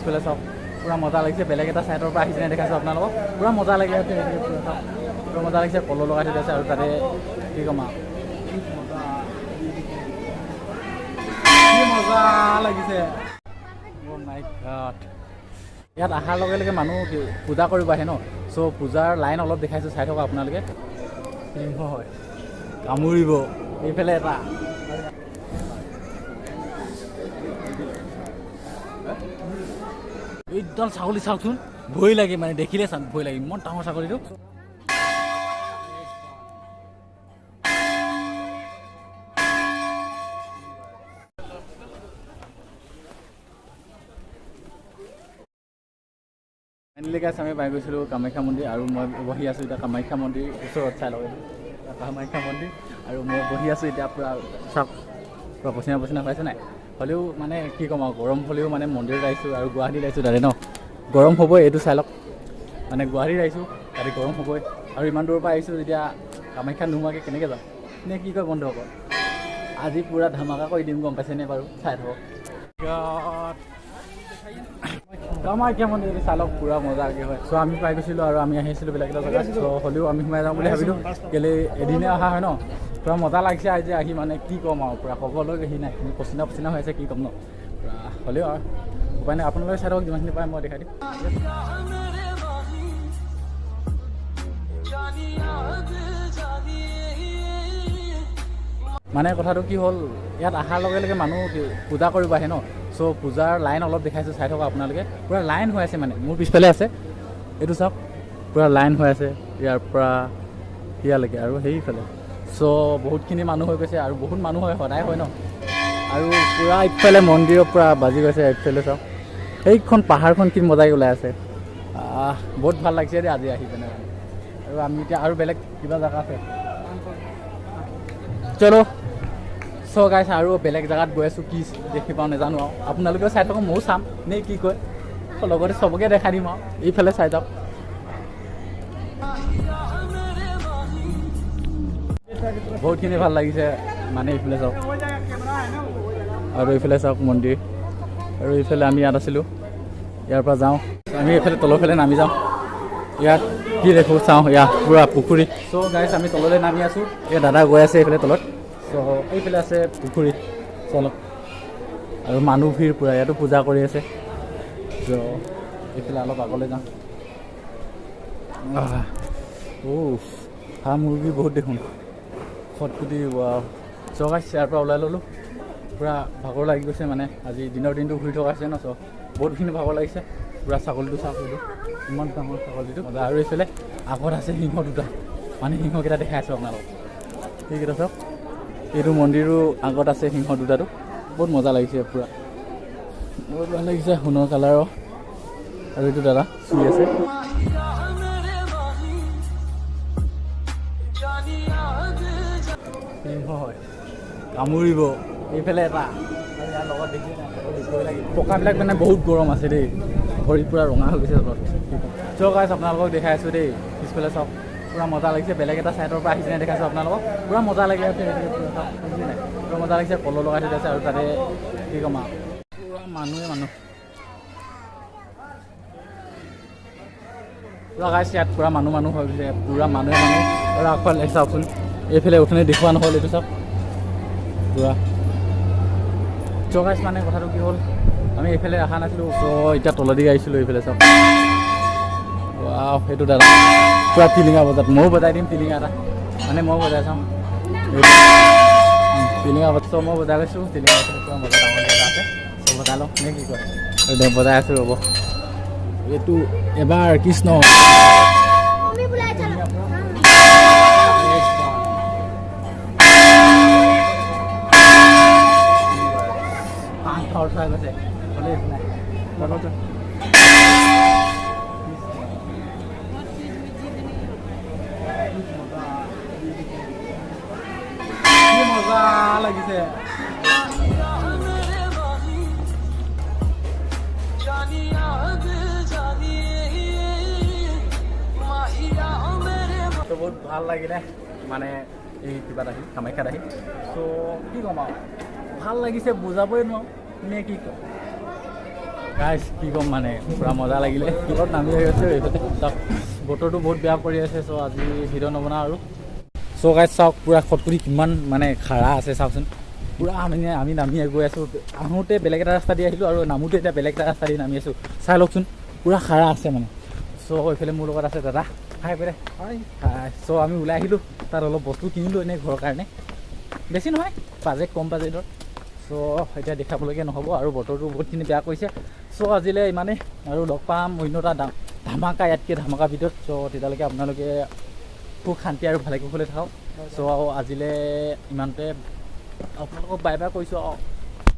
পিছফালে চাওক পুৰা মজা লাগিছে বেলেগ এটা চাইডৰ পৰা আহিছে দেখাইছোঁ আপোনালোকক পুৰা মজা লাগি আছে পুৰা মজা লাগিছে কলৰ লগাই থৈ আছে আৰু তাতে কি ক'ম আৰু কি মজা লাগিছে মাই গড ইয়াত অহাৰ লগে লগে মানুহ পূজা কৰিব আহে ন চ' পূজাৰ লাইন অলপ দেখাইছোঁ চাই থকা আপোনালোকে সিংহ হয় কামুৰিব এইফালে এটা একদম ছাগলী চাওকচোন ভয় লাগে মানে দেখিলে চাওক ভয় লাগে ইমান ডাঙৰ ছাগলীটো ফাইনেলি গাইছ আমি পাই গৈছিলোঁ কামাখ্যা মন্দিৰ আৰু মই বহি আছোঁ এতিয়া কামাখ্যা মন্দিৰ ওচৰত চাই লগে কামাখ্যা মন্দিৰ আৰু মই বহি আছোঁ এতিয়া পূৰা চাওক পূৰা পচিনা পচিনা পাইছে নাই হ'লেও মানে কি ক'ম আৰু গৰম হ'লেও মানে মন্দিৰত আহিছোঁ আৰু গুৱাহাটীত আহিছোঁ তাতে ন গৰম হ'বই এইটো চাই লওক মানে গুৱাহাটীত আহিছোঁ তাতে গৰম হ'বই আৰু ইমান দূৰৰ পৰা আহিছোঁ যেতিয়া কামাখ্যা নোহোৱাকৈ কেনেকৈ যাম নে কি কয় বন্ধুসকল আজি পূৰা ধামাকা কৰি দিম গম পাইছেনে বাৰু চাই থাকক কামাখ্যা মন্দিৰ চাই লওক পূৰা মজাকৈ হয় চ' আমি পাই গৈছিলোঁ আৰু আমি আহিছিলোঁ বেলেগ এটা জেগাত চ' হ'লেও আমি সোমাই যাওঁ বুলি ভাবিলোঁ কেলৈ এদিনে অহা হয় ন পূৰা মজা লাগিছে আজি আহি মানে কি ক'ম আৰু পূৰা সকলোৱে আহি নাই পচিনা পচিনা হৈ আছে কি ক'ম ন পূৰা হ'লেও আৰু উপায় নাই আপোনালোকে চাই থাকক যিমানখিনি পায় মই দেখাই দিম মানে কথাটো কি হ'ল ইয়াত অহাৰ লগে লগে মানুহ পূজা কৰিব আহে ন চ' পূজাৰ লাইন অলপ দেখাইছোঁ চাই থকা আপোনালোকে পূৰা লাইন হৈ আছে মানে মোৰ পিছফালে আছে এইটো চাওক পূৰা লাইন হৈ আছে ইয়াৰ পৰা ইয়ালৈকে আৰু সেইফালে চ' বহুতখিনি মানুহ হৈ গৈছে আৰু বহুত মানুহ হয় সদায় হয় ন আৰু পূৰা ইফালে মন্দিৰৰ পৰা বাজি গৈছে ইফালে চাওক সেইখন পাহাৰখন কি মজাই ওলাই আছে বহুত ভাল লাগিছে দেই আজি আহি পিনে আৰু আমি এতিয়া আৰু বেলেগ কিবা জেগা আছে চলো চ' গাইছ আৰু বেলেগ জেগাত গৈ আছোঁ কি দেখি পাওঁ নাজানো আৰু আপোনালোকেও চাই থাকক ময়ো চাম নে কি কয় লগতে চবকে দেখাই দিম আৰু এইফালে চাই যাওক বহুতখিনি ভাল লাগিছে মানে এইফালে চাওক আৰু এইফালে চাওক মন্দিৰ আৰু এইফালে আমি ইয়াত আছিলোঁ ইয়াৰ পৰা যাওঁ আমি এইফালে তলৰ ফালে নামি যাওঁ ইয়াত কি দেখোঁ চাওঁ ইয়াত পূৰা পুখুৰী চ' গাইছ আমি তললৈ নামি আছোঁ এই দাদা গৈ আছে এইফালে তলত চ' এইফালে আছে পুখুৰী চলক আৰু মানুহ ভিৰ পূৰা ইয়াতো পূজা কৰি আছে চ' এইফালে অলপ আগলৈ যাওঁ হাঁহ মুৰ্গী বহুত দেখোন খটখুটি চ' গাইছ ইয়াৰ পৰা ওলাই ল'লোঁ পূৰা ভাগৰ লাগি গৈছে মানে আজি দিনৰ দিনটো ঘূৰি থকা হৈছে ন চ' বহুতখিনি ভাগৰ লাগিছে পূৰা ছাগলীটো চাওক এইটো ইমান ডাঙৰ ছাগলীটো আৰু এইফালে আগত আছে সিংহ দুটা মানে সিংহকেইটা দেখাই আছোঁ আপোনালোকক সেইকেইটা চাওক এইটো মন্দিৰো আগত আছে সিংহ দুটাটো বহুত মজা লাগিছে পূৰা বহুত ভাল লাগিছে সোণৰ কালাৰৰ আৰু এইটো দাদা চুই আছে সিংহ হয় কামুৰিব এইফালে এটা আৰু ইয়াৰ লগত দেখি পকাবিলাক মানে বহুত গৰম আছে দেই ভৰি পূৰা ৰঙা হৈ গৈছে তলত চ' গাইছ আপোনালোকক দেখাই আছোঁ দেই পিছফালে চাওক পূৰা মজা লাগিছে বেলেগ এটা চাইডৰ পৰা আহিছে দেখাইছোঁ আপোনালোকক পূৰা মজা লাগি আছে নাই পূৰা মজা লাগিছে কলৰ লগাই থৈ আছে আৰু তাতে কি ক'ম আৰু পূৰা মানুহ পূৰা গাইছ ইয়াত পূৰা মানুহ হৈ গৈছে পূৰা মানুহে আৰু আগফালে চাওকচোন এইফালে উঠনি দেখুওৱা নহ'ল এইটো চাওক পূৰা চ' গাইছ মানে কথাটো কি হ'ল আমি এইফালে অহা নাছিলোঁ চ' এতিয়া তলেদি আহিছিলোঁ এইফালে চাওক সেইটো দাদা পূৰা টিলিঙা বজাত ময়ো বজাই দিম টিলিঙা এটা মানে মই বজাই চাওঁ টিলিঙা বজাত মই বজাই লৈছোঁ টিলিঙা পূৰা মজা ডাঙৰ এটা আছে চ' বজাই লওঁ নে কি কয় বজাই আছোঁ ৰ'ব এইটো এবাৰ কৃষ্ণ খাই গৈছে মজা লাগিছে বহুত ভাল লাগিলে মানে এই কিবাত আহি কামাখ্যাত আহি চ' কি ক'ম আৰু ভাল লাগিছে বুজাবই নোৱাৰোঁ নে কি কয় গাইছ কি ক'ম মানে পূৰা মজা লাগিলে কিহত নামি আহি আছে এইফালে চাওক বতৰটো বহুত বেয়া পৰি আছে চ' আজি ভিডিঅ' নবনাওঁ আৰু চ' গাইছ চাওক পূৰা খটখটি কিমান মানে খাৰা আছে চাওকচোন পূৰা মানে আমি নামি গৈ আছোঁ আহোঁতে বেলেগ এটা ৰাস্তা দি আহিলোঁ আৰু নামোতে এতিয়া বেলেগ এটা ৰাস্তা দি নামি আছোঁ চাই লওকচোন পূৰা খাৰা আছে মানে চ' এইফালে মোৰ লগত আছে দাদা হাই পেৰে হাই চ' আমি ওলাই আহিলোঁ তাত অলপ বস্তু কিনিলোঁ এনেই ঘৰৰ কাৰণে বেছি নহয় বাজেট কম বাজেটৰ চ' এতিয়া দেখাবলগীয়া নহ'ব আৰু বতৰটো বহুতখিনি বেয়া কৰিছে চ' আজিলৈ ইমানেই আৰু লগ পাম অন্য এটা ধামাকা ইয়াতকৈ ধামাকা ভিডিঅ'ত চ' তেতিয়ালৈকে আপোনালোকে খুব শান্তি আৰু ভালে কুশলে থাকক চ' আজিলৈ ইমানতে আপোনালোকক বাই বাই কৈছোঁ